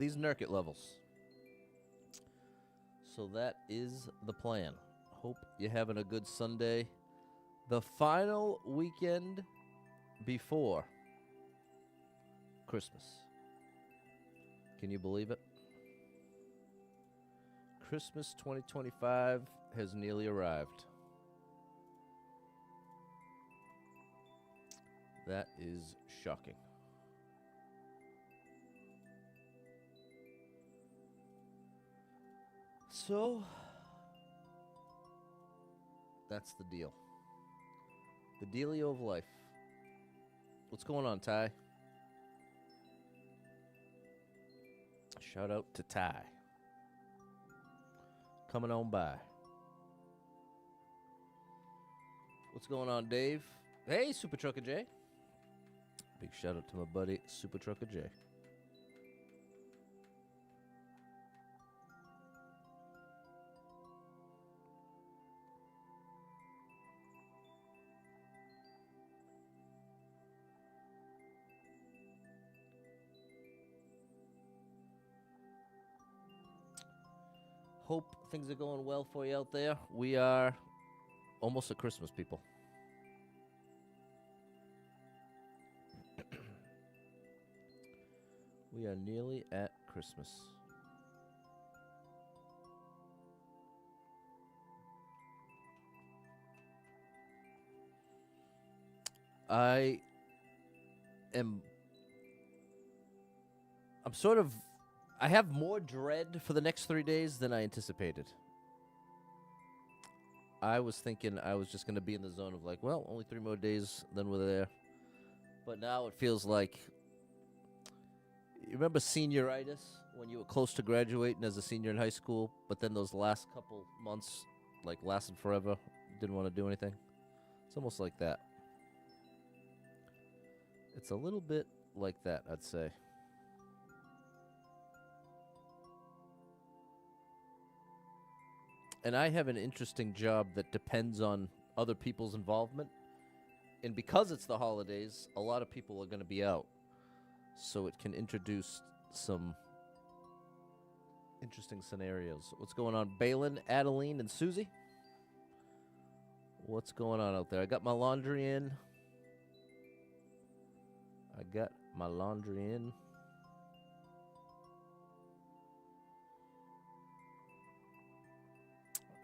these Nurket levels. So that is the plan. Hope you're having a good Sunday. The final weekend before Christmas. Can you believe it? Christmas 2025 has nearly arrived. That is shocking. So, that's the deal. The dealio of life. What's going on, Ty? Shout out to Ty. Coming on by. What's going on, Dave? Hey, Super Trucker J. Big shout out to my buddy, Super Trucker J. Hope things are going well for you out there. We are almost at Christmas, people. We are nearly at Christmas. I have more dread for the next 3 days than I anticipated. I was thinking I was just going to be in the zone of like, well, only 3 more days, then we're there. But now it feels like, you remember senioritis when you were close to graduating as a senior in high school, but then those last couple months like lasted forever, didn't want to do anything? It's almost like that. It's a little bit like that, I'd say. And I have an interesting job that depends on other people's involvement. And because it's the holidays, a lot of people are going to be out. So it can introduce some interesting scenarios. What's going on, Balin, Adeline, and Susie? What's going on out there? I got my laundry in.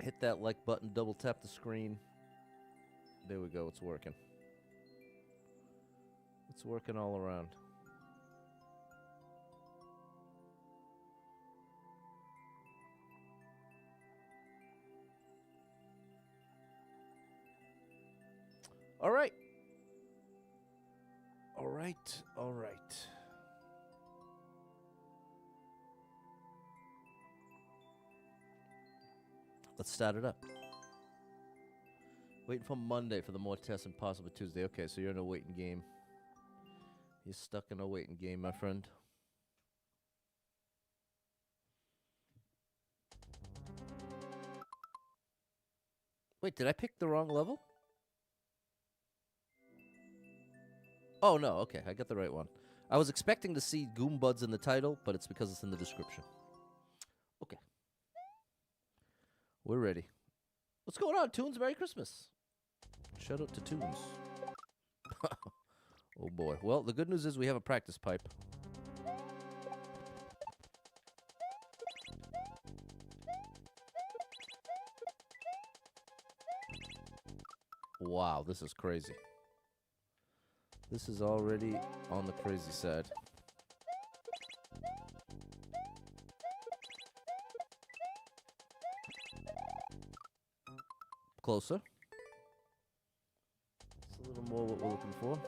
Hit that like button, double tap the screen. There we go, it's working. It's working all around. All right. All right. Let's start it up. Waiting for Monday for the more tests and possibly Tuesday. Okay, so you're in a waiting game. You're stuck in a waiting game, my friend. Wait, did I pick the wrong level? Oh, no, okay, I got the right one. I was expecting to see Goombuds in the title, but it's because it's in the description. Okay. We're ready. What's going on, Toons? Merry Christmas. Shout out to Toons. Oh, boy. Well, the good news is we have a practice pipe. Wow, this is crazy. This is already on the crazy side. Closer. It's a little more what we're looking for.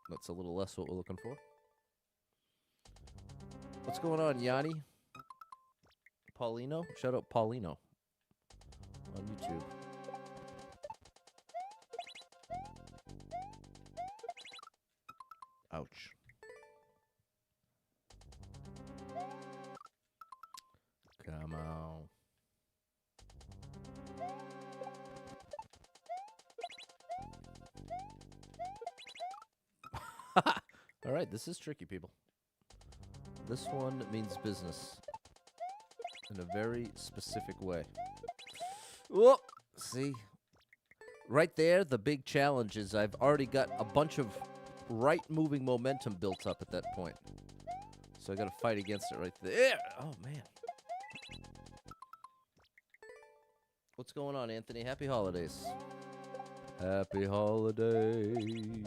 That's a little less what we're looking for. What's going on, Yanni? Paulino? Shout out Paulino on YouTube. Ouch. Come on. All right, this is tricky, people. This one means business in a very specific way. Whoop! See? Right there, the big challenge is I've already got a bunch of right-moving momentum built up at that point. So I gotta fight against it right there. Oh, man. What's going on, Anthony? Happy holidays. Happy holidays.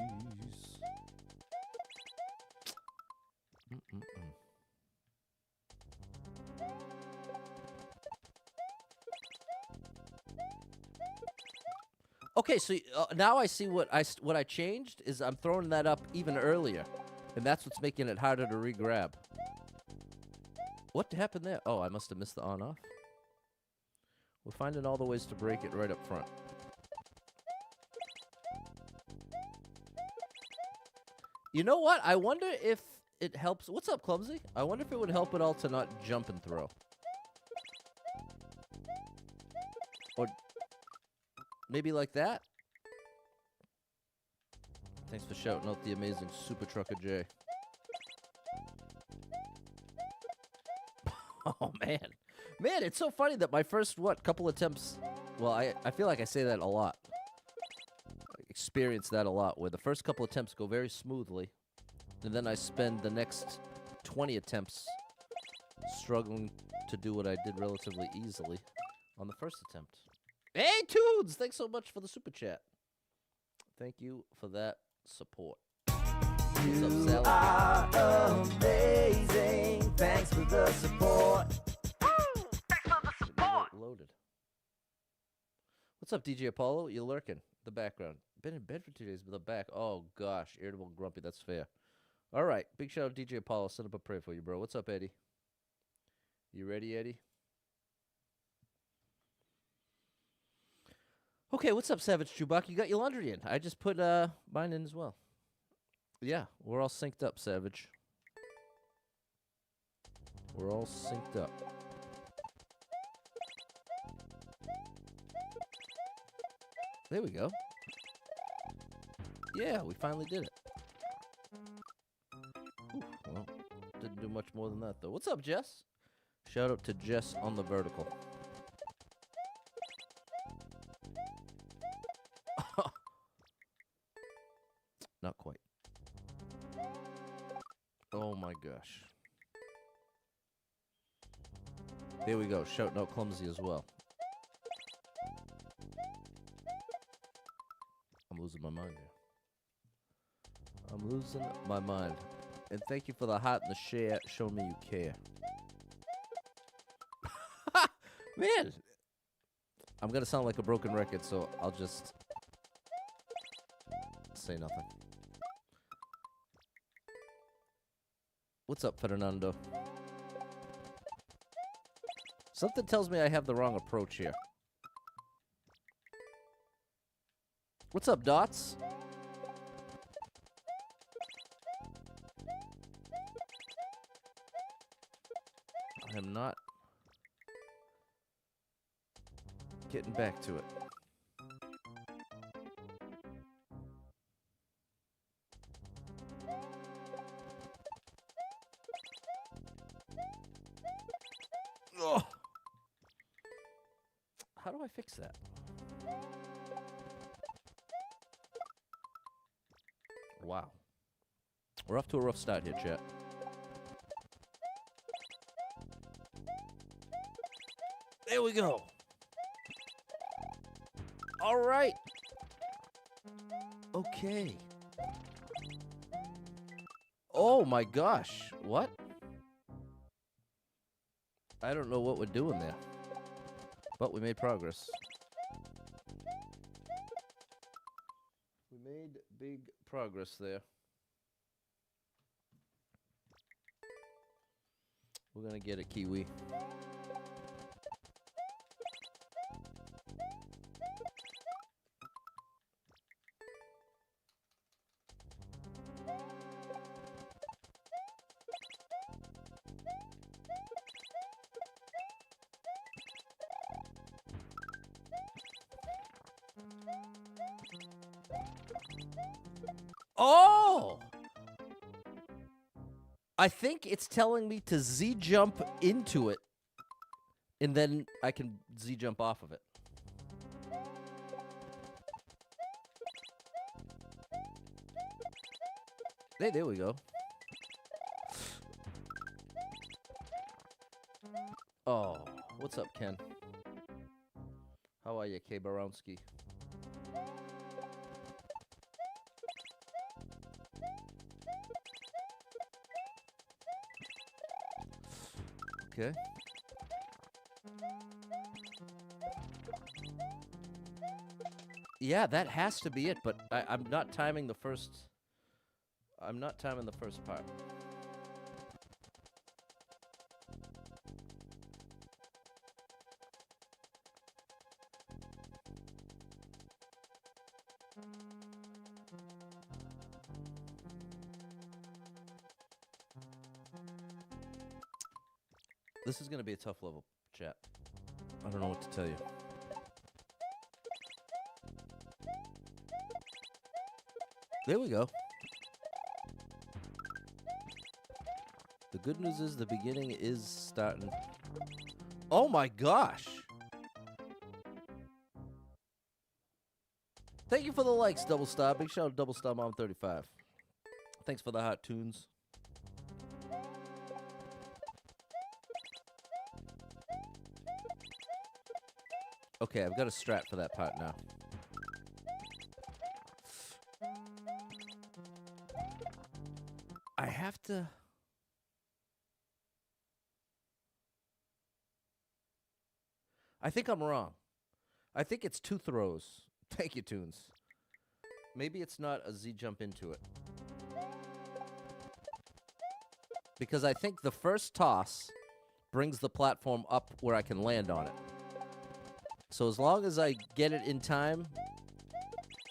Okay, so now I see what I changed is I'm throwing that up even earlier, and that's what's making it harder to re-grab. What happened there? Oh, I must have missed the on-off. We're finding all the ways to break it right up front. You know what? I wonder if it helps. What's up, Clumsy? I wonder if it would help at all to not jump and throw. Or maybe like that? Thanks for shouting out the amazing Super Trucker J. Oh, man. Man, it's so funny that my first, couple attempts... Well, I feel like I say that a lot. I experience that a lot, where the first couple attempts go very smoothly, and then I spend the next 20 attempts struggling to do what I did relatively easily on the first attempt. Hey, Tunes! Thanks so much for the super chat. Thank you for that support. What's up, You Sally? are amazing. Thanks for the support. Loaded. What's up, DJ Apollo? You lurking? The background. Been in bed for 2 days, but the back. Oh, gosh. Irritable and grumpy. That's fair. All right. Big shout out to DJ Apollo. Send up a prayer for you, bro. What's up, Eddie? You ready, Eddie? Okay, what's up, Savage Chewbacca? You got your laundry in. I just put mine in as well. Yeah, we're all synced up, Savage. We're all synced up. There we go. Yeah, we finally did it. Ooh, well, didn't do much more than that, though. What's up, Jess? Shout out to Jess on the vertical. Not quite. Oh, my gosh. There we go. Shouting out Clumsy as well. I'm losing my mind here. I'm losing my mind. And thank you for the heart and the share. Show me you care. Man! I'm going to sound like a broken record, so I'll just say nothing. What's up, Fernando? Something tells me I have the wrong approach here. What's up, Dots? I am not getting back to it. Ugh. How do I fix that? Wow. We're off to a rough start here, chat. There we go. All right. Okay. Oh my gosh. What? I don't know what we're doing there. But we made progress. We made big progress there. We're gonna get a Kiwi. Oh! I think it's telling me to Z-jump into it, and then I can Z-jump off of it. Hey, there we go. Oh, what's up, Ken? How are you, K. Barowski? Okay. Yeah, that has to be it, but I'm not timing the first... I'm not timing the first part. This is going to be a tough level, chat. I don't know what to tell you. There we go. The good news is the beginning is starting. Oh my gosh! Thank you for the likes, Double Star. Big shout out, Double Star Mom 35. Thanks for the hot tunes. Okay, I've got a strat for that part now. I have to... I think I'm wrong. I think it's 2 throws. Thank you, Tunes. Maybe it's not a Z jump into it. Because I think the first toss brings the platform up where I can land on it. So as long as I get it in time,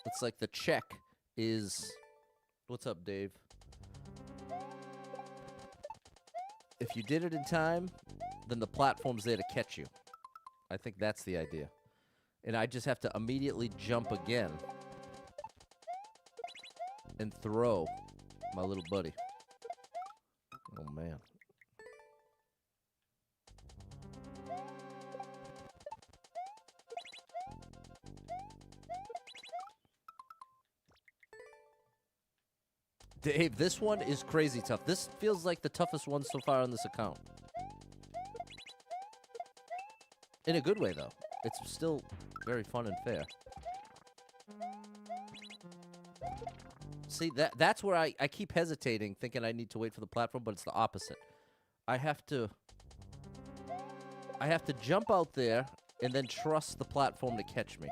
it's like the check is... What's up, Dave? If you did it in time, then the platform's there to catch you. I think that's the idea. And I just have to immediately jump again and throw my little buddy. Oh, man. Dave, this one is crazy tough. This feels like the toughest one so far on this account. In a good way, though. It's still very fun and fair. See, that's where I keep hesitating, thinking I need to wait for the platform, but it's the opposite. I have to jump out there and then trust the platform to catch me.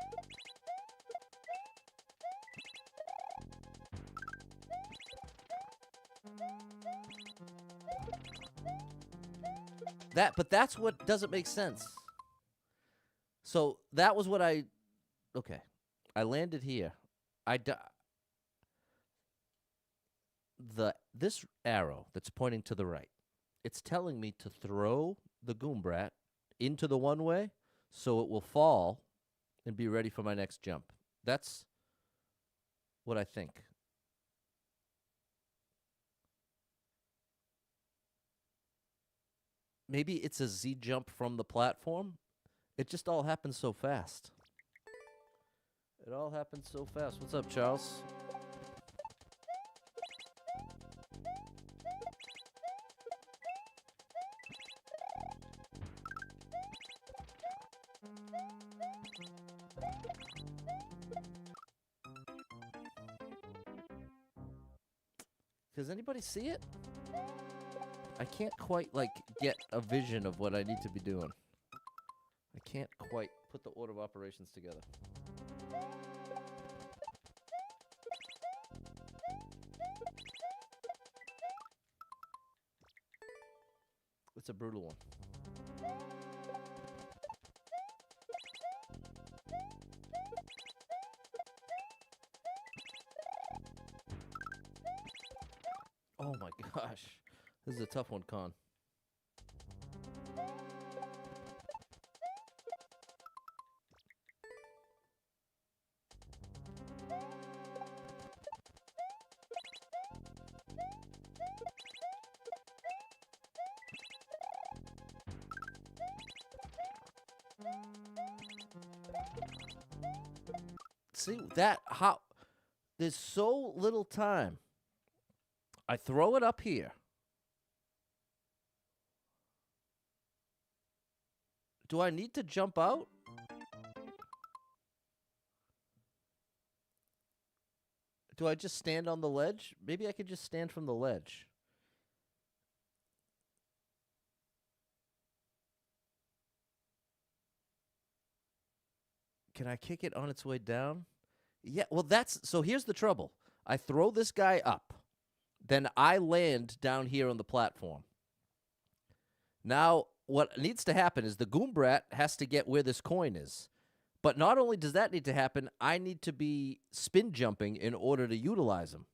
But that's what doesn't make sense. So that was what okay. I landed here. This arrow that's pointing to the right, it's telling me to throw the Goombrat into the one-way so it will fall and be ready for my next jump. That's what I think. Maybe it's a Z jump from the platform. It just all happened so fast. It all happened so fast. What's up, Charles? Does anybody see it? I can't quite, like, get a vision of what I need to be doing. I can't quite put the order of operations together. It's a brutal one. Oh my gosh. This is a tough one, Con. See, that, how, there's so little time. I throw it up here. Do I need to jump out? Do I just stand on the ledge? Maybe I could just stand from the ledge. Can I kick it on its way down? Yeah, well, so here's the trouble. I throw this guy up. Then I land down here on the platform. Now, what needs to happen is the Goombrat has to get where this coin is. But not only does that need to happen, I need to be spin jumping in order to utilize him.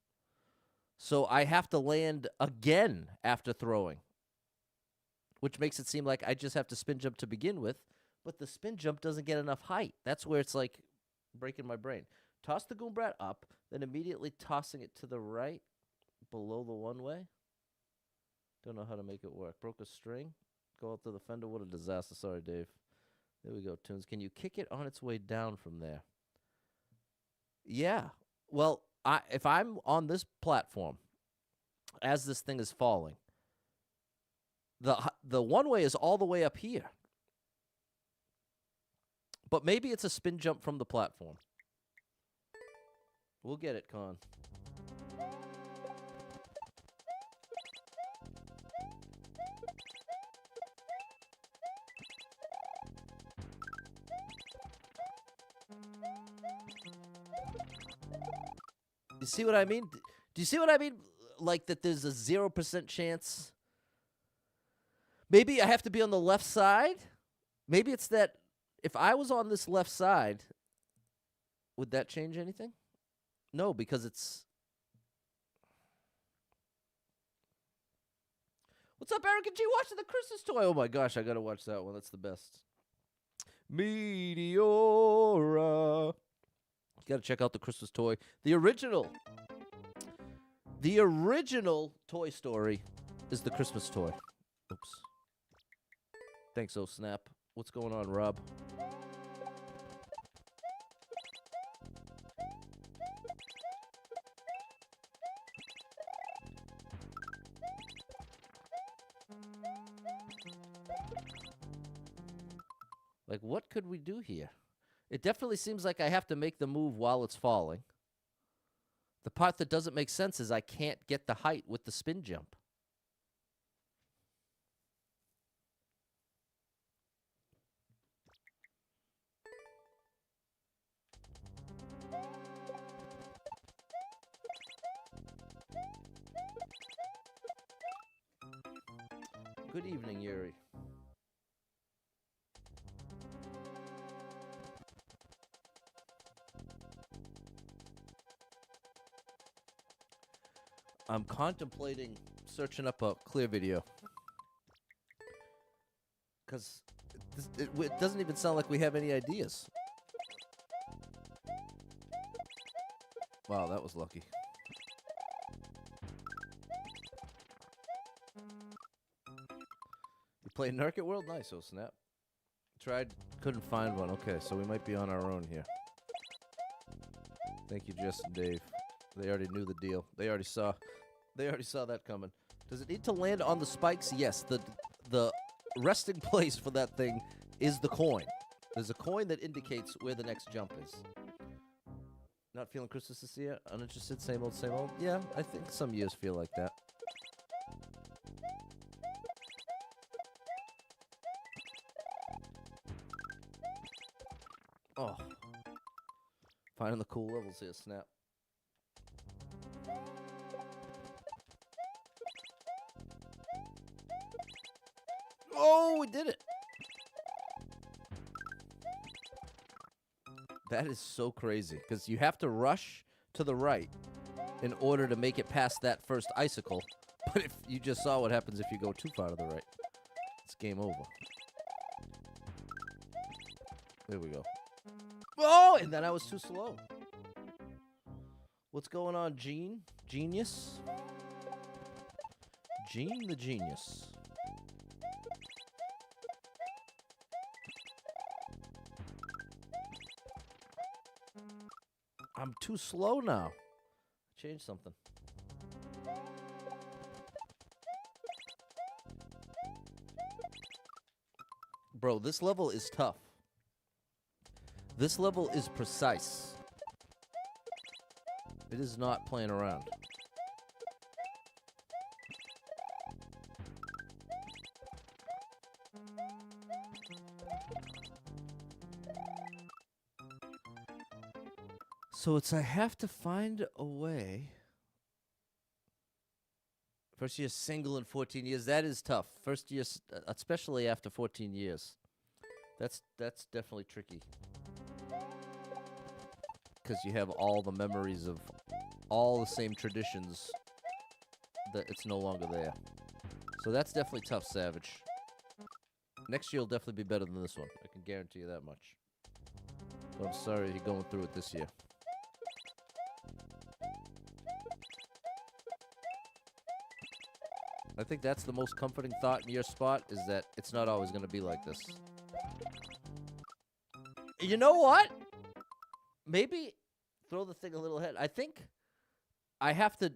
So I have to land again after throwing, which makes it seem like I just have to spin jump to begin with. But the spin jump doesn't get enough height. That's where it's like breaking my brain. Toss the Goombrat up, then immediately tossing it to the right below the one-way. Don't know how to make it work. Broke a string. Go out to the fender. What a disaster. Sorry, Dave. There we go, Tunes. Can you kick it on its way down from there? Yeah. Well, if I'm on this platform as this thing is falling, the one-way is all the way up here. But maybe it's a spin jump from the platform. We'll get it, Con. You see what I mean? Do you see what I mean? Like that there's a 0% chance. Maybe I have to be on the left side. Maybe it's that if I was on this left side, would that change anything? No, because it's... What's up, Eric and G? Watching the Christmas toy. Oh my gosh, I gotta watch that one. That's the best. Meteora. You gotta check out the Christmas toy. The original Toy Story is the Christmas toy. Oops. Thanks, oh snap. What's going on, Rob? Like, what could we do here? It definitely seems like I have to make the move while it's falling. The part that doesn't make sense is I can't get the height with the spin jump. Good evening, Yuri. I'm contemplating searching up a clear video. Because it doesn't even sound like we have any ideas. Wow, that was lucky. You play Nurket World? Nice, oh snap. Tried, couldn't find one. Okay, so we might be on our own here. Thank you, Jess and Dave. They already knew the deal. They already saw that coming. Does it need to land on the spikes? Yes. The resting place for that thing is the coin. There's a coin that indicates where the next jump is. Not feeling Christmas this year? Uninterested? Same old, same old? Yeah, I think some years feel like that. Oh. Finding the cool levels here, snap. Oh, we did it. That is so crazy, because you have to rush to the right in order to make it past that first icicle. But if you just saw what happens if you go too far to the right, it's game over. There we go. Oh, and then I was too slow. What's going on, Gene? Genius? Gene the Genius. I'm too slow now. Change something. Bro, this level is tough. This level is precise. It is not playing around. So it's I have to find a way. First year single in 14 years. That is tough. First year, especially after 14 years. That's definitely tricky. Because you have all the memories of all the same traditions that it's no longer there. So that's definitely tough, Savage. Next year will definitely be better than this one. I can guarantee you that much. But I'm sorry you're going through it this year. I think that's the most comforting thought in your spot, is that it's not always going to be like this. You know what? Maybe throw the thing a little ahead. I think I have to...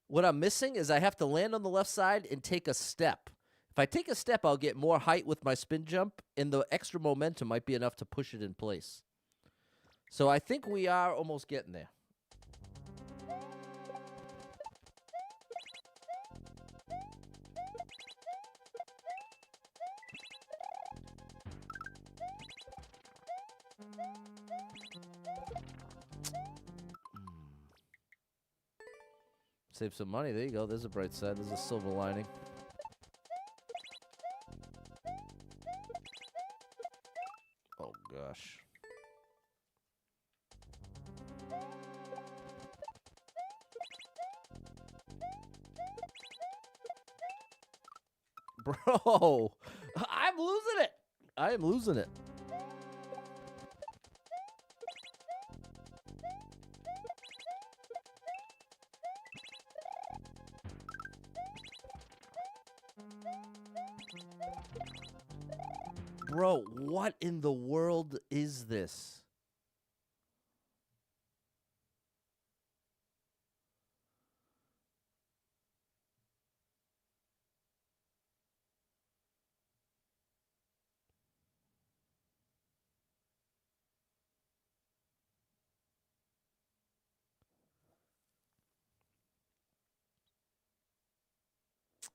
What I'm missing is I have to land on the left side and take a step. If I take a step, I'll get more height with my spin jump, and the extra momentum might be enough to push it in place. So I think we are almost getting there. Save some money. There you go. There's a bright side. There's a silver lining. Oh, gosh. Bro, I'm losing it. I am losing it. Bro, what in the world is this?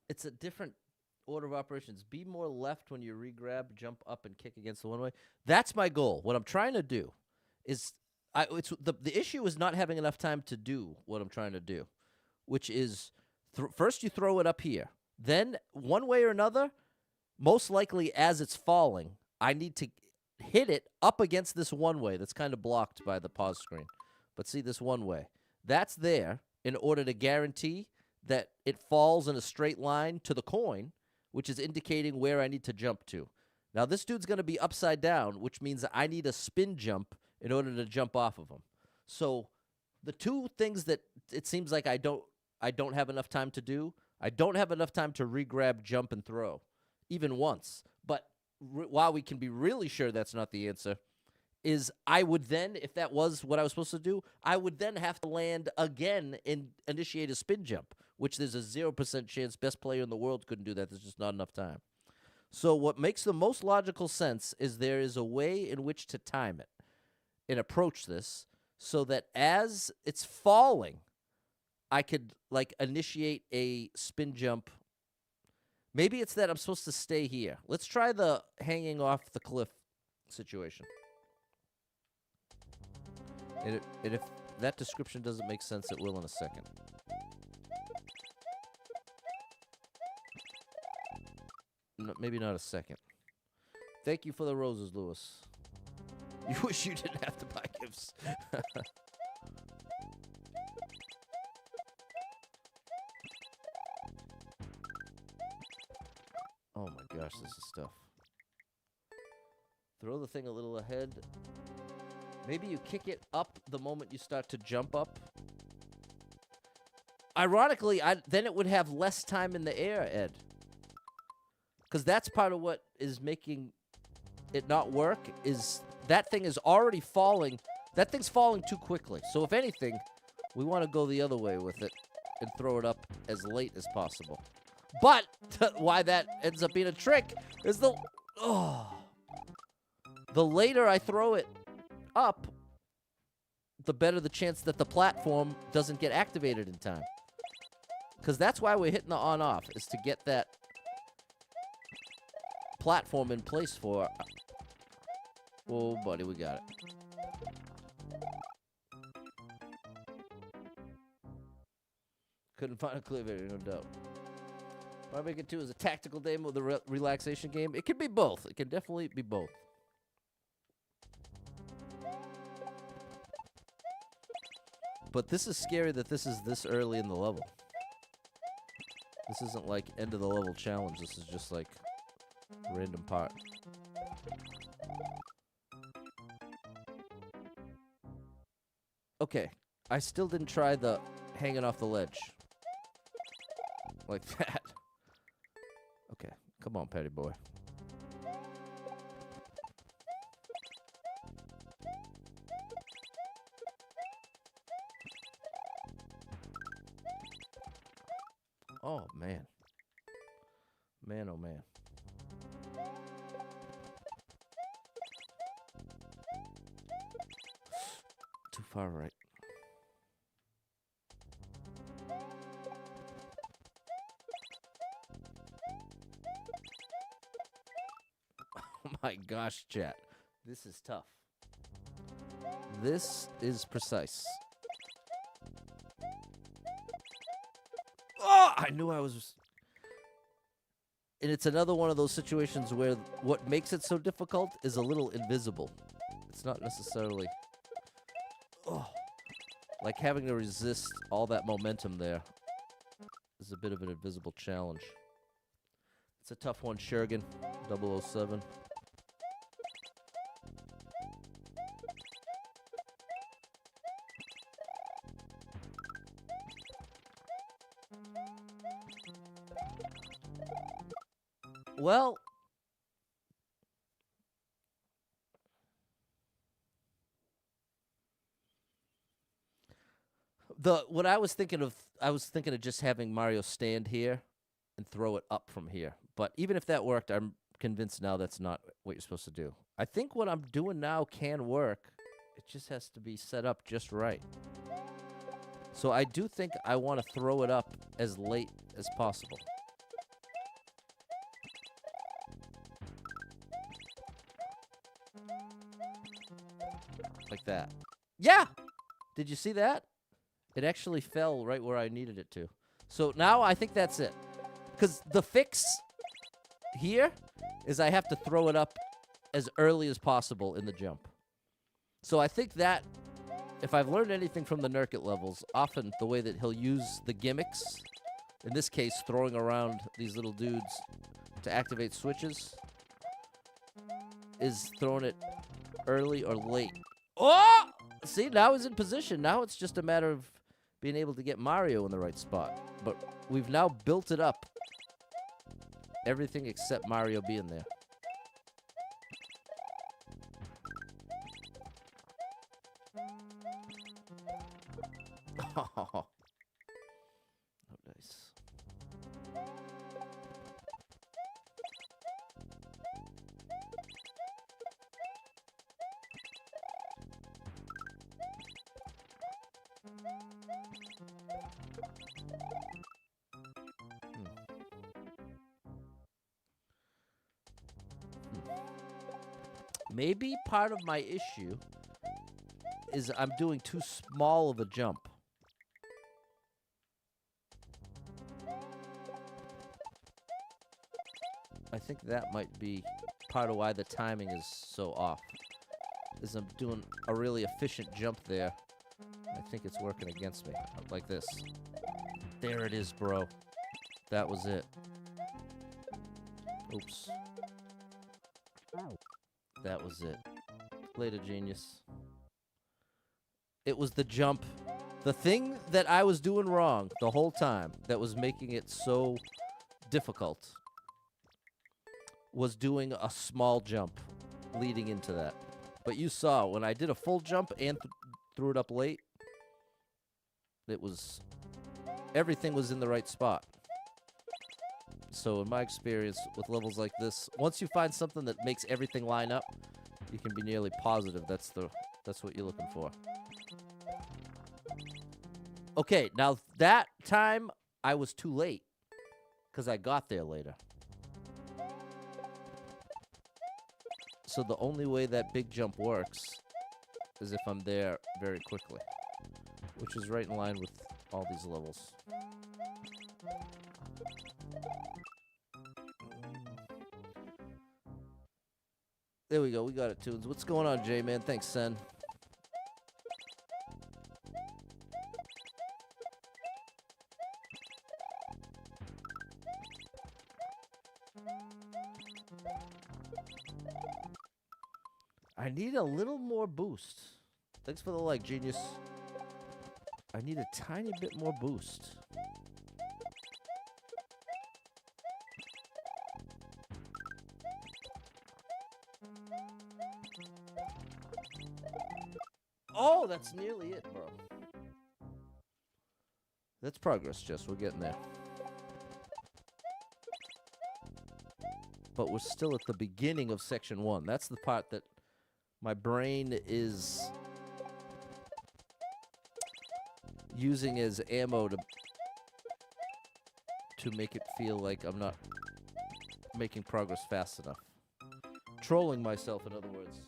It's a different order of operations. Be more left when you re-grab, jump up, and kick against the one way. That's my goal. What I'm trying to do is, the issue is not having enough time to do what I'm trying to do, which is first you throw it up here. Then one way or another, most likely as it's falling, I need to hit it up against this one way that's kind of blocked by the pause screen. But see this one way. That's there in order to guarantee that it falls in a straight line to the coin, which is indicating where I need to jump to. Now, this dude's going to be upside down, which means that I need a spin jump in order to jump off of him. So the two things that it seems like I don't have enough time to do, I don't have enough time to re-grab, jump, and throw, even once. But while we can be really sure that's not the answer, is I would then, if that was what I was supposed to do, I would then have to land again and initiate a spin jump, which there's a 0% chance best player in the world couldn't do that. There's just not enough time. So what makes the most logical sense is there is a way in which to time it and approach this so that as it's falling, I could, like, initiate a spin jump. Maybe it's that I'm supposed to stay here. Let's try the hanging off the cliff situation. And if that description doesn't make sense, it will in a second. No, maybe not a second. Thank you for the roses, Lewis. You wish you didn't have to buy gifts. Oh my gosh, this is tough. Throw the thing a little ahead. Maybe you kick it up the moment you start to jump up. Ironically, then it would have less time in the air, Ed. Because that's part of what is making it not work, is that thing is already falling That thing's falling too quickly. So if anything, we want to go the other way with it and throw it up as late as possible. But why that ends up being a trick is the later I throw it up, the better the chance that the platform doesn't get activated in time. Because that's why we're hitting the on-off, is to get that platform in place for... Oh, buddy, we got it. Couldn't find a clear video, no doubt. Barbecue 2 is a tactical game with a relaxation game. It can be both. It can definitely be both. But this is scary that this is this early in the level. This isn't like end of the level challenge. This is just like random part. Okay, I still didn't try the hanging off the ledge. Like that. Okay, come on, Patty boy. Oh, man. Man, oh, man. Too far right. Oh, my gosh, chat. This is tough. This is precise. Oh, I knew I was... And it's another one of those situations where what makes it so difficult is a little invisible. It's not necessarily... Oh, like having to resist all that momentum there is a bit of an invisible challenge. It's a tough one, Shergan, 007. Well, what I was thinking of just having Mario stand here and throw it up from here. But even if that worked, I'm convinced now that's not what you're supposed to do. I think what I'm doing now can work. It just has to be set up just right. So I do think I want to throw it up as late as possible. Like that. Yeah! Did you see that? It actually fell right where I needed it to. So now I think that's it. Because the fix here is I have to throw it up as early as possible in the jump. So I think that, if I've learned anything from the Nurket levels, often the way that he'll use the gimmicks, in this case throwing around these little dudes to activate switches, is throwing it early or late. Oh! See, now he's in position. Now it's just a matter of being able to get Mario in the right spot. But we've now built it up. Everything except Mario being there. Oh, nice. Maybe part of my issue is I'm doing too small of a jump. I think that might be part of why the timing is so off. Is I'm doing a really efficient jump there. I think it's working against me. Like this. There it is, bro. That was it. Oops. That was it. Later, genius. It was the jump. The thing that I was doing wrong the whole time that was making it so difficult was doing a small jump leading into that. But you saw when I did a full jump and threw it up late, it was everything was in the right spot. So in my experience with levels like this, once you find something that makes everything line up, you can be nearly positive that's what you're looking for. Okay, now that time I was too late because I got there later. So the only way that big jump works is if I'm there very quickly, which is right in line with all these levels. There we go. We got it, Tunes. What's going on, J-Man? Thanks, Sen. I need a little more boost. Thanks for the like, genius. I need a tiny bit more boost. Oh, that's nearly it, bro. That's progress, Jess. We're getting there. But we're still at the beginning of section 1. That's the part that my brain is using as ammo to make it feel like I'm not making progress fast enough. Trolling myself, in other words.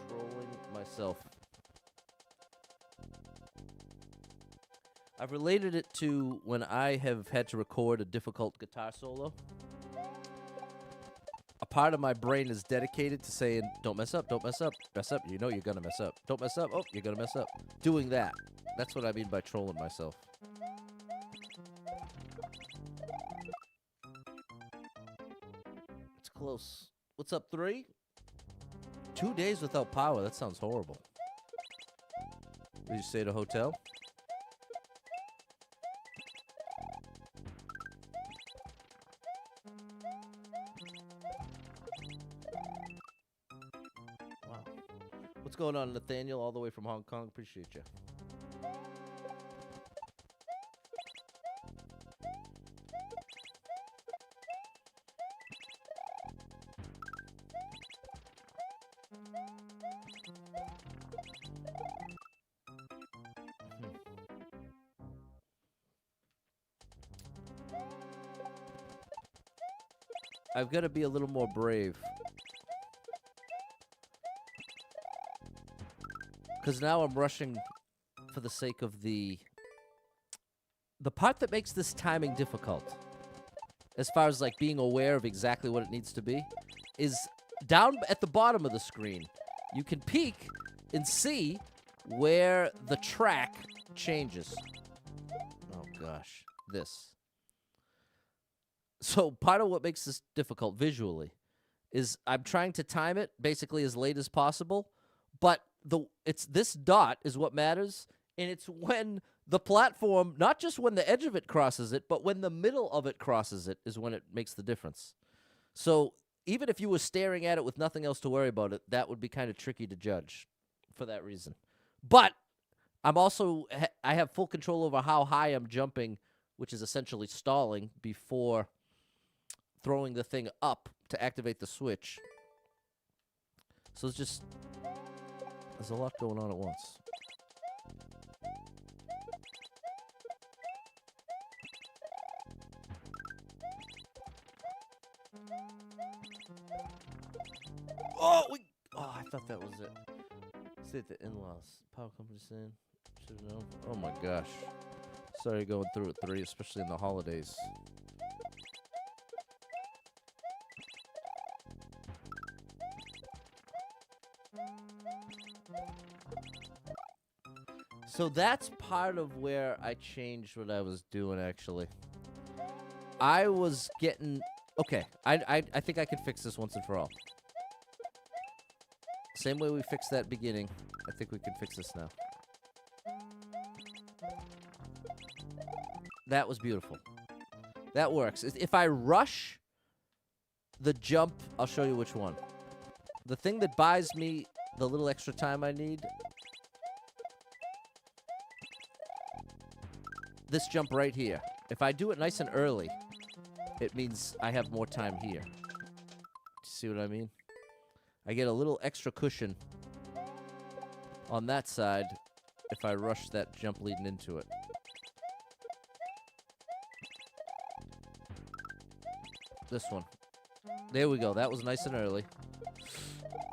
Trolling myself. I've related it to when I have had to record a difficult guitar solo. A part of my brain is dedicated to saying, don't mess up, don't mess up, mess up, you know you're gonna mess up. Don't mess up, oh, you're gonna mess up. Doing that. That's what I mean by trolling myself. It's close. What's up, 3? 2 days without power, that sounds horrible. Did you stay at a hotel? What's going on, Nathaniel, all the way from Hong Kong? Appreciate you. I've got to be a little more brave. Because now I'm rushing for the sake of the part that makes this timing difficult, as far as like being aware of exactly what it needs to be, is down at the bottom of the screen. You can peek and see where the track changes. Oh gosh, this. So part of what makes this difficult visually is I'm trying to time it basically as late as possible, but it's this dot is what matters, and it's when the platform, not just when the edge of it crosses it, but when the middle of it crosses it is when it makes the difference. So even if you were staring at it with nothing else to worry about it, that would be kind of tricky to judge for that reason. But I'm also, I have full control over how high I'm jumping, which is essentially stalling before throwing the thing up to activate the switch. So it's just, there's a lot going on at once. Oh, I thought that was it. Stay at the in-laws. Power company saying, should have known. Oh my gosh. Sorry going through at 3, especially in the holidays. So that's part of where I changed what I was doing, actually. I was getting... Okay, I think I can fix this once and for all. Same way we fixed that beginning, I think we can fix this now. That was beautiful. That works. If I rush the jump, I'll show you which one. The thing that buys me the little extra time I need, this jump right here. If I do it nice and early, it means I have more time here. See what I mean? I get a little extra cushion on that side if I rush that jump leading into it. This one. There we go. That was nice and early.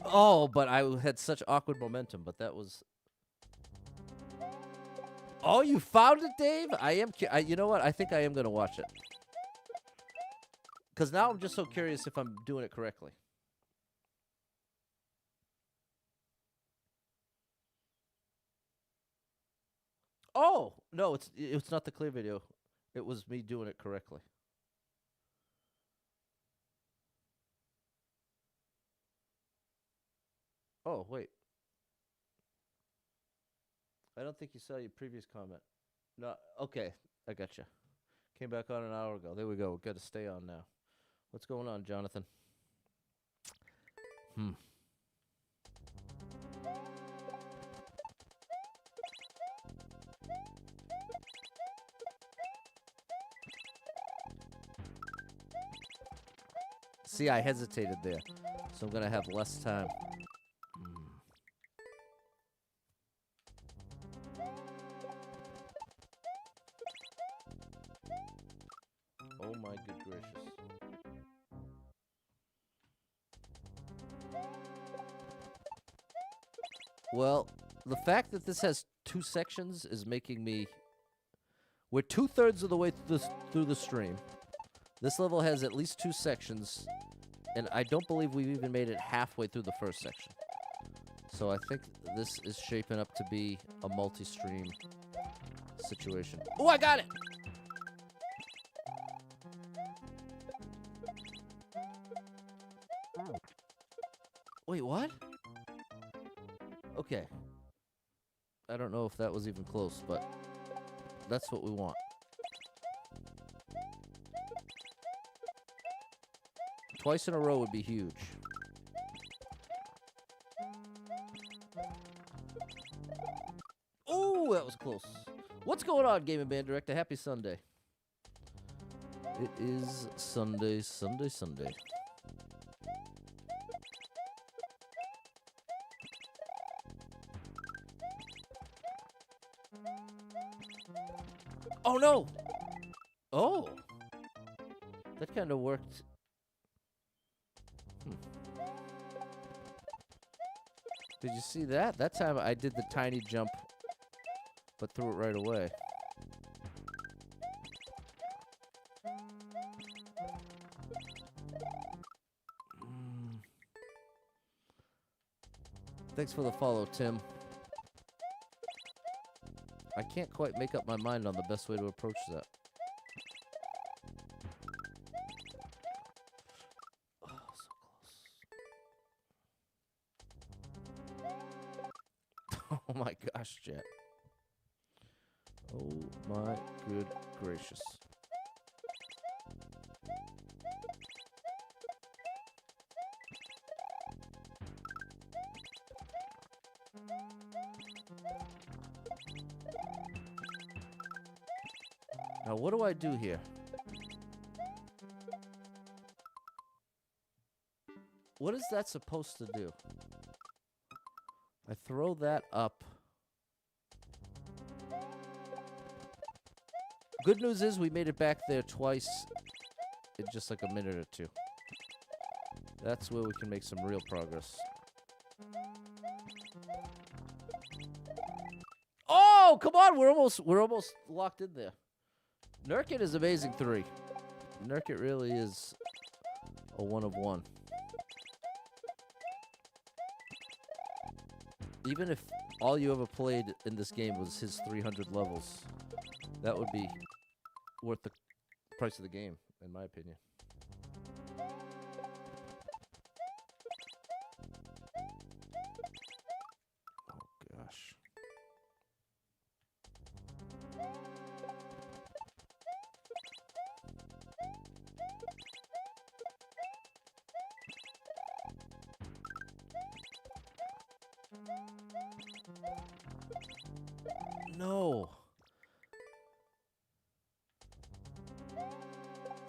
Oh, but I had such awkward momentum, but that was... Oh, you found it, Dave? You know what? I think I am going to watch it. Because now I'm just so curious if I'm doing it correctly. Oh, no, it's not the clear video. It was me doing it correctly. Oh, wait. I don't think you saw your previous comment. No, okay. I got you. Came back on an hour ago. There we go. We've got to stay on now. What's going on, Jonathan? See, I hesitated there. So I'm going to have less time. Oh my good gracious. Well, the fact that this has 2 sections is making me... We're 2/3 of the way through the stream. This level has at least 2 sections, and I don't believe we've even made it halfway through the first section. So I think this is shaping up to be a multi-stream situation. Oh, I got it! Wait, what? Okay. I don't know if that was even close, but that's what we want. Twice in a row would be huge. Ooh, that was close. What's going on, Game and Band Director? Happy Sunday. It is Sunday, Sunday, Sunday. Oh, no! Oh! That kind of worked. Did you see that? That time I did the tiny jump, but threw it right away. Thanks for the follow, Tim. I can't quite make up my mind on the best way to approach that. Oh, so close. Oh my gosh, Jet. Oh my good gracious. Now, what do I do here? What is that supposed to do? I throw that up. Good news is we made it back there twice in just like a minute or two. That's where we can make some real progress. Oh, come on, we're almost locked in there. Nurket is amazing 3. Nurket really is a 1 of 1. Even if all you ever played in this game was his 300 levels, that would be worth the price of the game, in my opinion. Oh, gosh. No.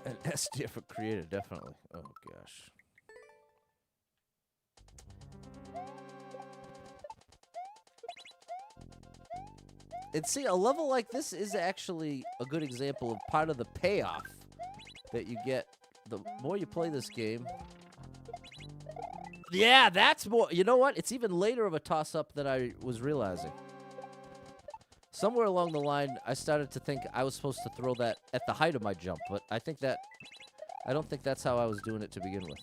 An S tier for creator, definitely. Oh, gosh. And see, a level like this is actually a good example of part of the payoff that you get the more you play this game. Yeah, that's more. You know what? It's even later of a toss-up than I was realizing. Somewhere along the line, I started to think I was supposed to throw that at the height of my jump, but I don't think that's how I was doing it to begin with.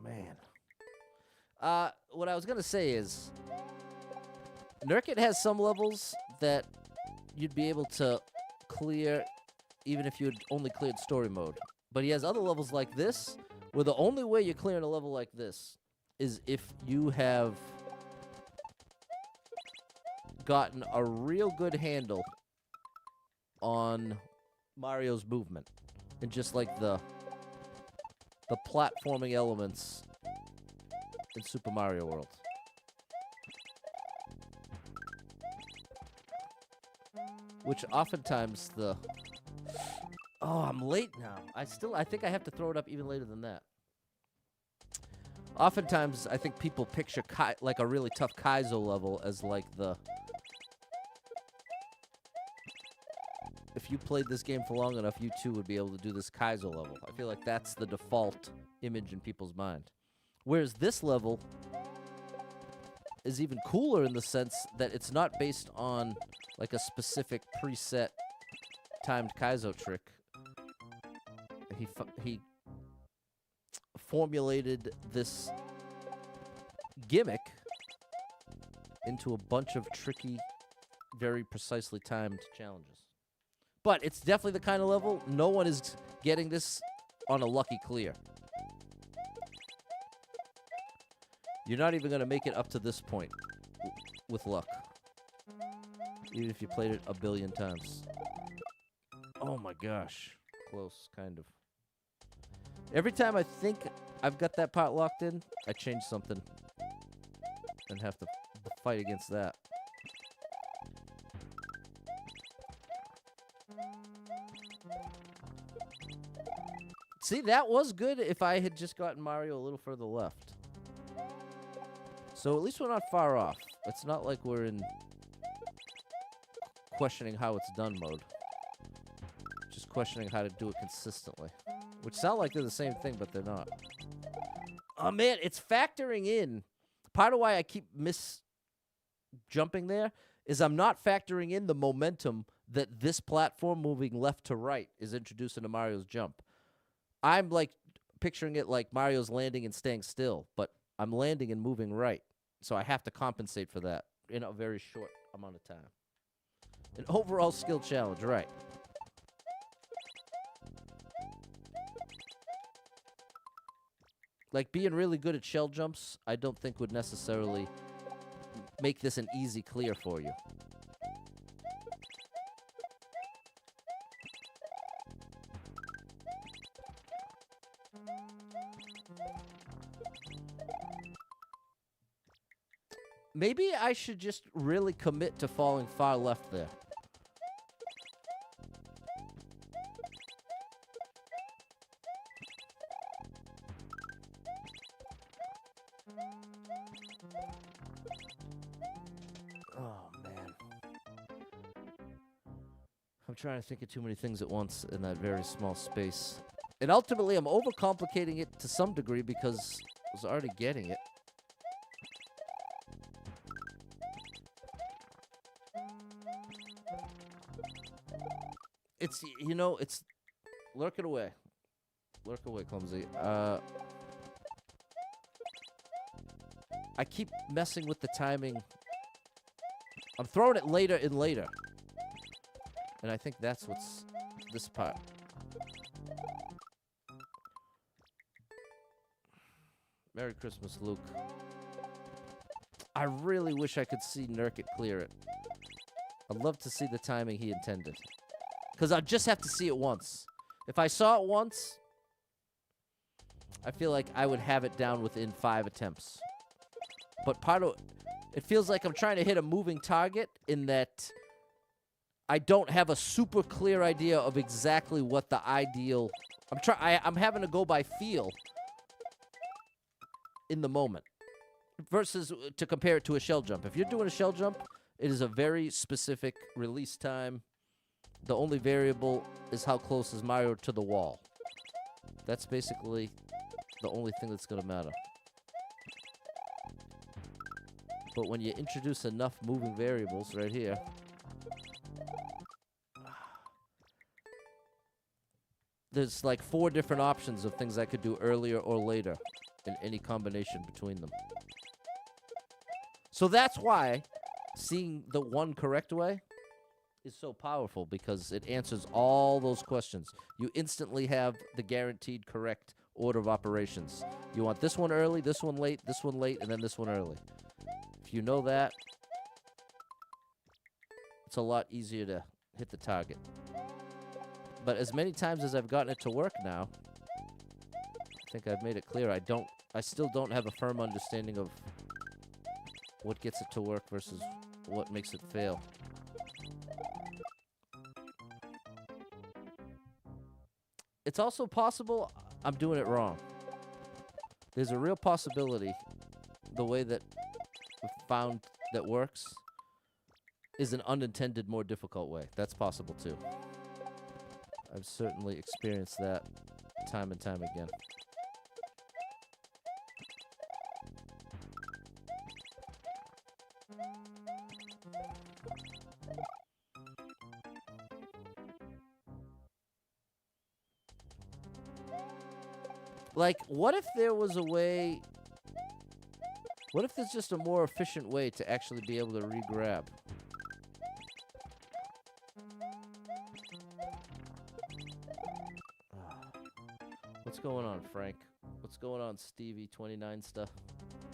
Man. What I was going to say is, Nurket has some levels that you'd be able to clear even if you had only cleared story mode. But he has other levels like this, where the only way you're clearing a level like this is if you have gotten a real good handle on Mario's movement and just like the platforming elements in Super Mario World. Which oftentimes the... Oh, I'm late now. I think I have to throw it up even later than that. Oftentimes, I think people picture like a really tough Kaizo level as like the... If you played this game for long enough, you too would be able to do this Kaizo level. I feel like that's the default image in people's mind. Whereas this level is even cooler in the sense that it's not based on like a specific preset timed Kaizo trick. He formulated this gimmick into a bunch of tricky, very precisely timed challenges. But it's definitely the kind of level no one is getting this on a lucky clear. You're not even going to make it up to this point with luck. Even if you played it a billion times. Oh my gosh. Close, kind of. Every time I think I've got that part locked in, I change something. And have to fight against that. See, that was good if I had just gotten Mario a little further left. So at least we're not far off. It's not like we're in questioning how it's done mode. Just questioning how to do it consistently. Which sound like they're the same thing, but they're not. Oh man, it's factoring in. Part of why I keep jumping there is I'm not factoring in the momentum that this platform moving left to right is introducing to Mario's jump. I'm like picturing it like Mario's landing and staying still, but I'm landing and moving right. So I have to compensate for that in a very short amount of time. An overall skill challenge, right. Like being really good at shell jumps, I don't think would necessarily make this an easy clear for you. Maybe I should just really commit to falling far left there. Oh, man. I'm trying to think of too many things at once in that very small space. And ultimately, I'm overcomplicating it to some degree because I was already getting it. It's, you know, it's... Lurk it away. Lurk away, Clumsy. I keep messing with the timing. I'm throwing it later and later. And I think that's what's this part. Merry Christmas, Luke. I really wish I could see Nurket clear it. I'd love to see the timing he intended. Because I just have to see it once. If I saw it once, I feel like I would have it down within 5 attempts. But part of it feels like I'm trying to hit a moving target in that I don't have a super clear idea of exactly what the ideal. I'm having to go by feel in the moment versus to compare it to a shell jump. If you're doing a shell jump, it is a very specific release time. The only variable is how close is Mario to the wall. That's basically the only thing that's going to matter. But when you introduce enough moving variables right here, there's like 4 different options of things I could do earlier or later in any combination between them. So that's why seeing the one correct way is so powerful, because it answers all those questions. You instantly have the guaranteed correct order of operations. You want this one early, this one late, and then this one early. If you know that, it's a lot easier to hit the target. But as many times as I've gotten it to work now, I think I've made it clear I still don't have a firm understanding of what gets it to work versus what makes it fail. It's also possible I'm doing it wrong. There's a real possibility the way that we've found that works is an unintended, more difficult way. That's possible too. I've certainly experienced that time and time again. Like, what if there was a way... What if there's just a more efficient way to actually be able to re-grab? What's going on, Frank? What's going on, Stevie29 stuff?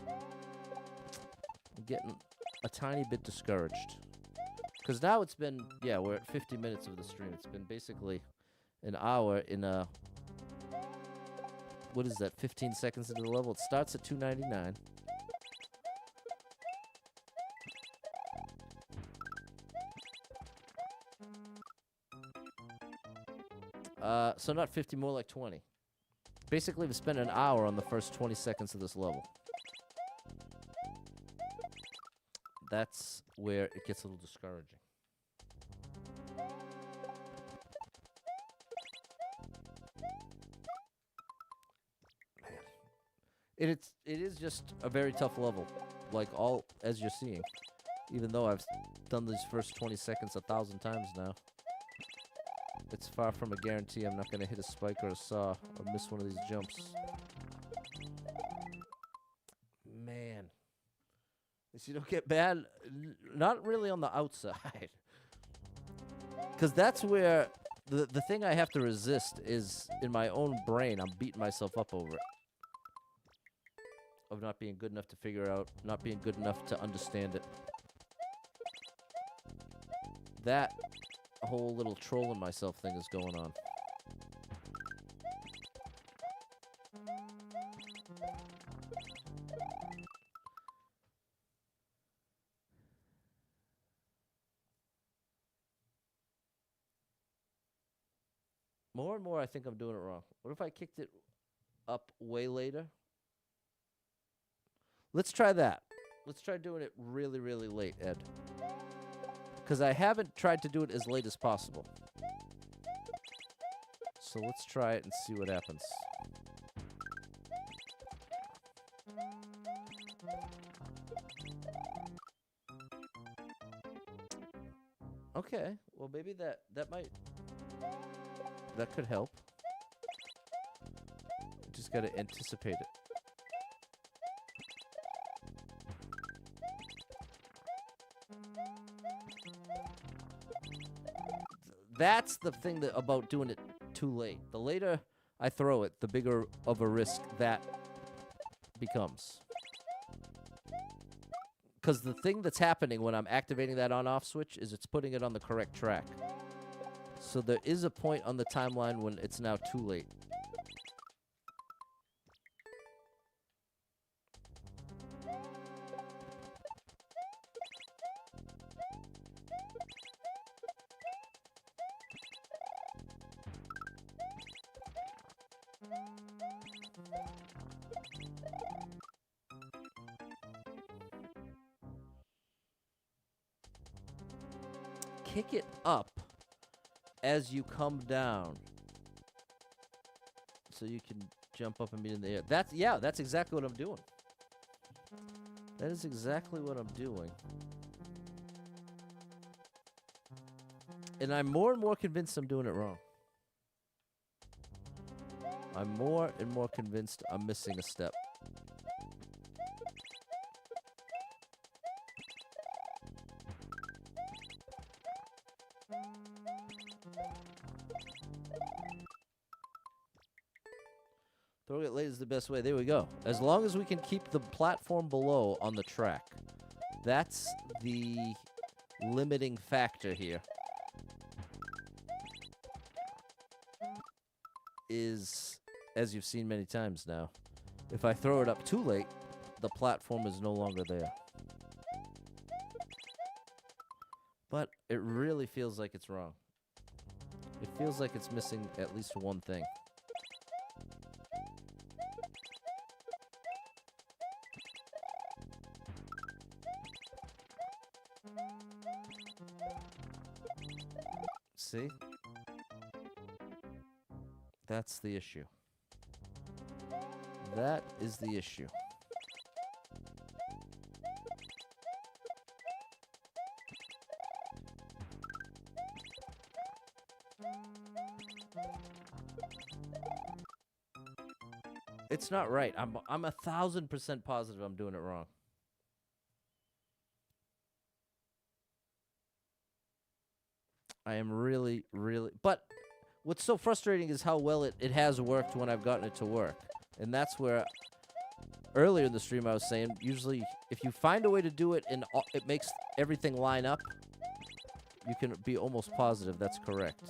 I'm getting a tiny bit discouraged. Because now it's been... Yeah, we're at 50 minutes of the stream. It's been basically an hour in a... What is that, 15 seconds into the level? It starts at 299. So not 50, more like 20. Basically, we've spent an hour on the first 20 seconds of this level. That's where it gets a little discouraging. It is just a very tough level, like all as you're seeing. Even though I've done these first 20 seconds 1,000 times now, it's far from a guarantee I'm not going to hit a spike or a saw or miss one of these jumps. Man, if you don't get bad, not really on the outside, because that's where the thing I have to resist is in my own brain. I'm beating myself up over it. Of not being good enough to figure out, not being good enough to understand it. That whole little trolling myself thing is going on. More and more I think I'm doing it wrong. What if I kicked it up way later? Let's try that. Let's try doing it really, really late, Ed. Because I haven't tried to do it as late as possible. So let's try it and see what happens. Okay, well maybe that could help. Just gotta anticipate it. That's the thing that about doing it too late. The later I throw it, the bigger of a risk that becomes. Because the thing that's happening when I'm activating that on-off switch is it's putting it on the correct track. So there is a point on the timeline when it's now too late. Kick it up as you come down so you can jump up and be in the air. That's exactly what I'm doing. That is exactly what I'm doing. And I'm more and more convinced I'm doing it wrong. I'm more and more convinced I'm missing a step. Throwing it late is the best way. There we go. As long as we can keep the platform below on the track. That's the limiting factor here. Is, as you've seen many times now, if I throw it up too late, the platform is no longer there. But it really feels like it's wrong. It feels like it's missing at least one thing. See? That's the issue. That is the issue. It's not right. I'm 1,000% positive I'm doing it wrong. I am really, really... But what's so frustrating is how well it has worked when I've gotten it to work. And that's where... Earlier in the stream I was saying, usually if you find a way to do it and it makes everything line up, you can be almost positive that's correct.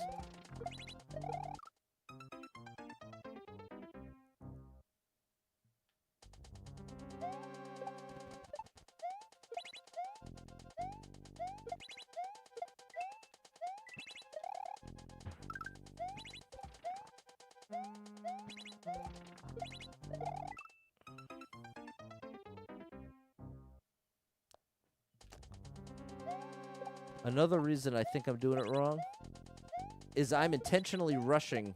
Another reason I think I'm doing it wrong is I'm intentionally rushing.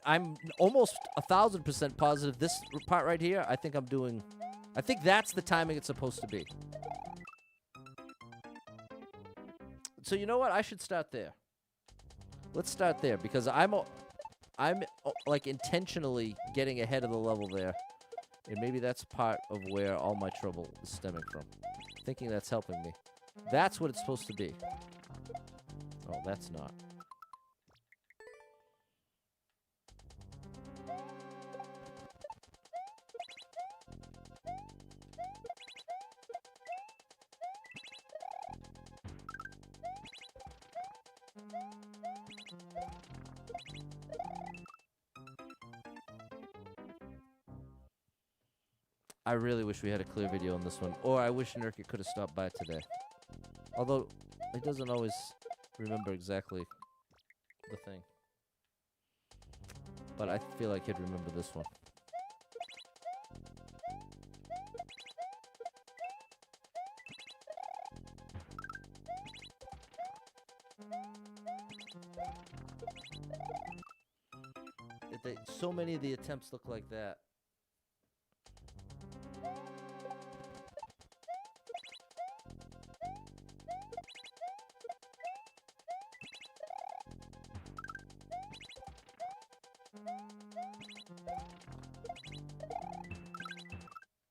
I'm almost 1,000% positive this part right here, I think that's the timing it's supposed to be. So you know what? I should start there. Let's start there because I'm like intentionally getting ahead of the level there. And maybe that's part of where all my trouble is stemming from. Thinking that's helping me. That's what it's supposed to be. Oh, that's not. I really wish we had a clear video on this one. Or I wish Nurket could have stopped by today. Although, he doesn't always remember exactly the thing. But I feel like he'd remember this one. So many of the attempts look like that.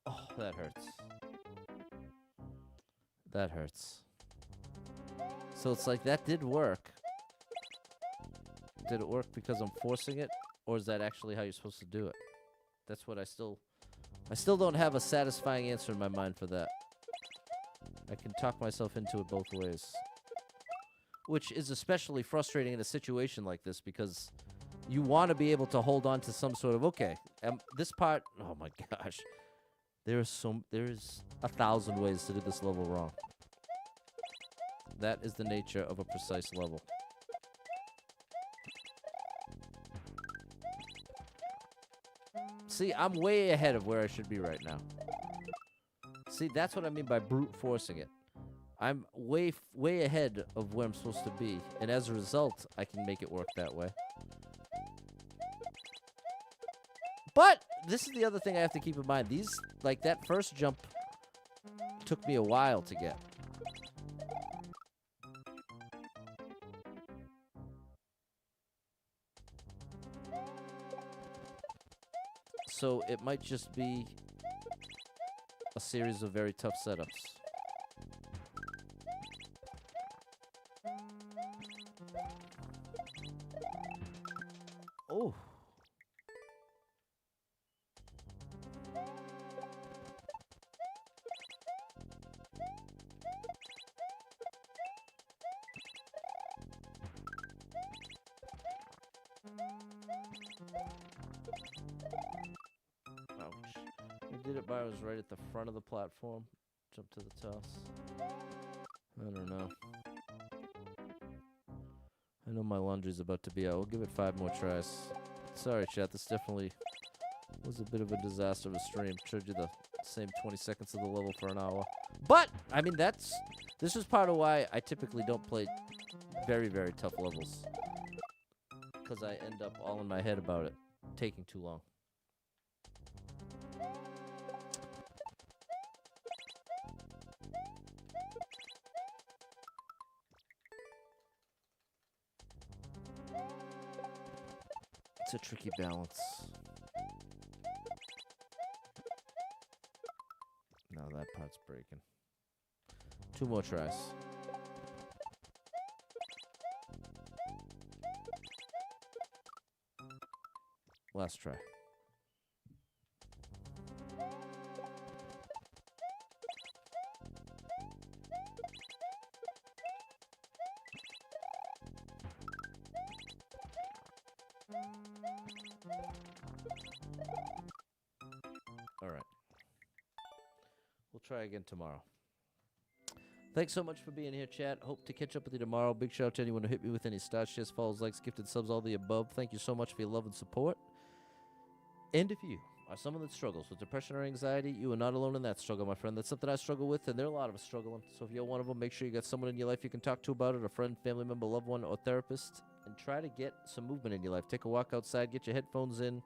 Oh, that hurts. That hurts. So it's like that did work. did it work because I'm forcing it, or is that actually how you're supposed to do it? That's what I still don't have a satisfying answer in my mind for that. I can talk myself into it both ways, which is especially frustrating in a situation like this because you want to be able to hold on to some sort of, okay, this part, oh my gosh, there's 1,000 ways to do this level wrong. That is the nature of a precise level. See, I'm way ahead of where I should be right now. See, that's what I mean by brute forcing it. I'm way ahead of where I'm supposed to be, and as a result, I can make it work that way. But this is the other thing I have to keep in mind. These, like that first jump took me a while to get. So it might just be a series of very tough setups. Oh. Did it by I was right at the front of the platform. Jump to the toss. I don't know. I know my laundry's about to be out. We'll give it 5 more tries. Sorry, chat. This definitely was a bit of a disaster of a stream. Showed you the same 20 seconds of the level for an hour. But, I mean, this is part of why I typically don't play very, very tough levels. Because I end up all in my head about it taking too long. It's a tricky balance. No, that part's breaking. 2 more tries. Last try. All right. We'll try again tomorrow. Thanks so much for being here, chat. Hope to catch up with you tomorrow. Big shout out to anyone who hit me with any stars, shares, follows, likes, gifted subs, all the above. Thank you so much for your love and support. And if you are someone that struggles with depression or anxiety, you are not alone in that struggle, my friend. That's something I struggle with, and there are a lot of us struggling. So if you're one of them, make sure you got someone in your life you can talk to about it, a friend, family member, loved one, or therapist, and try to get some movement in your life. Take a walk outside, get your headphones in,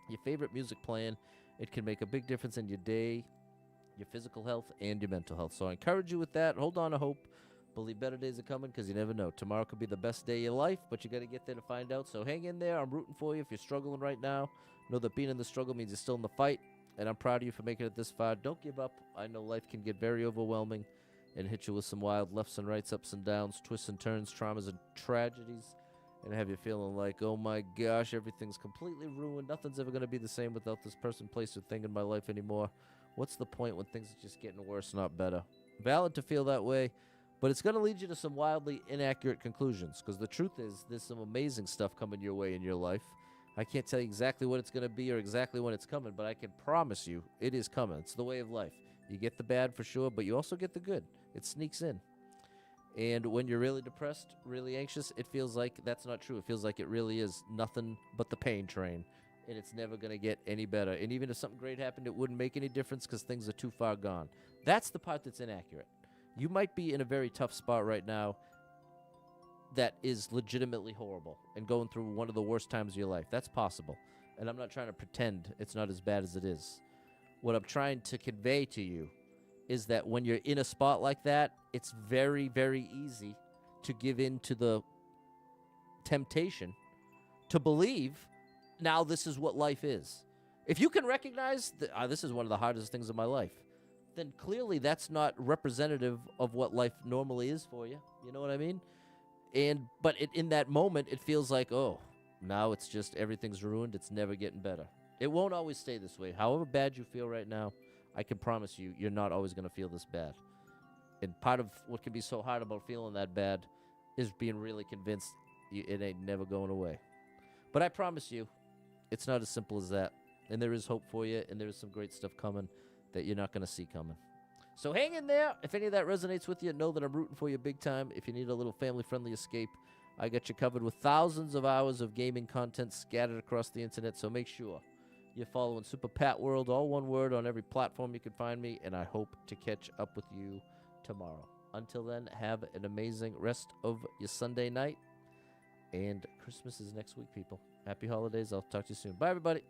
your favorite music playing. It can make a big difference in your day, your physical health, and your mental health. So I encourage you with that. Hold on to hope. Believe better days are coming because you never know. Tomorrow could be the best day of your life, but you got to get there to find out. So hang in there. I'm rooting for you. If you're struggling right now, know that being in the struggle means you're still in the fight, and I'm proud of you for making it this far. Don't give up. I know life can get very overwhelming and hit you with some wild lefts and rights, ups and downs, twists and turns, traumas and tragedies, and have you feeling like, oh my gosh, everything's completely ruined. Nothing's ever going to be the same without this person, place, or thing in my life anymore. What's the point when things are just getting worse, not better? Valid to feel that way, but it's going to lead you to some wildly inaccurate conclusions, because the truth is there's some amazing stuff coming your way in your life. I can't tell you exactly what it's going to be or exactly when it's coming, but I can promise you it is coming. It's the way of life. You get the bad for sure, but you also get the good. It sneaks in. And when you're really depressed, really anxious, it feels like that's not true. It feels like it really is nothing but the pain train, and it's never going to get any better. And even if something great happened, it wouldn't make any difference because things are too far gone. That's the part that's inaccurate. You might be in a very tough spot right now that is legitimately horrible and going through one of the worst times of your life. That's possible. And I'm not trying to pretend it's not as bad as it is. What I'm trying to convey to you is that when you're in a spot like that, it's very, very easy to give in to the temptation to believe now this is what life is. If you can recognize that this is one of the hardest things in my life, then clearly that's not representative of what life normally is for you. You know what I mean? But in that moment, it feels like, oh, now it's just everything's ruined. It's never getting better. It won't always stay this way. However bad you feel right now, I can promise you, you're not always going to feel this bad. And part of what can be so hard about feeling that bad is being really convinced it ain't never going away. But I promise you, it's not as simple as that. And there is hope for you, and there is some great stuff coming that you're not going to see coming. So hang in there. If any of that resonates with you, know that I'm rooting for you big time. If you need a little family-friendly escape, I got you covered with thousands of hours of gaming content scattered across the internet. So make sure you're following Super Pat World, all one word, on every platform you can find me. And I hope to catch up with you tomorrow. Until then, have an amazing rest of your Sunday night. And Christmas is next week, people. Happy holidays. I'll talk to you soon. Bye, everybody.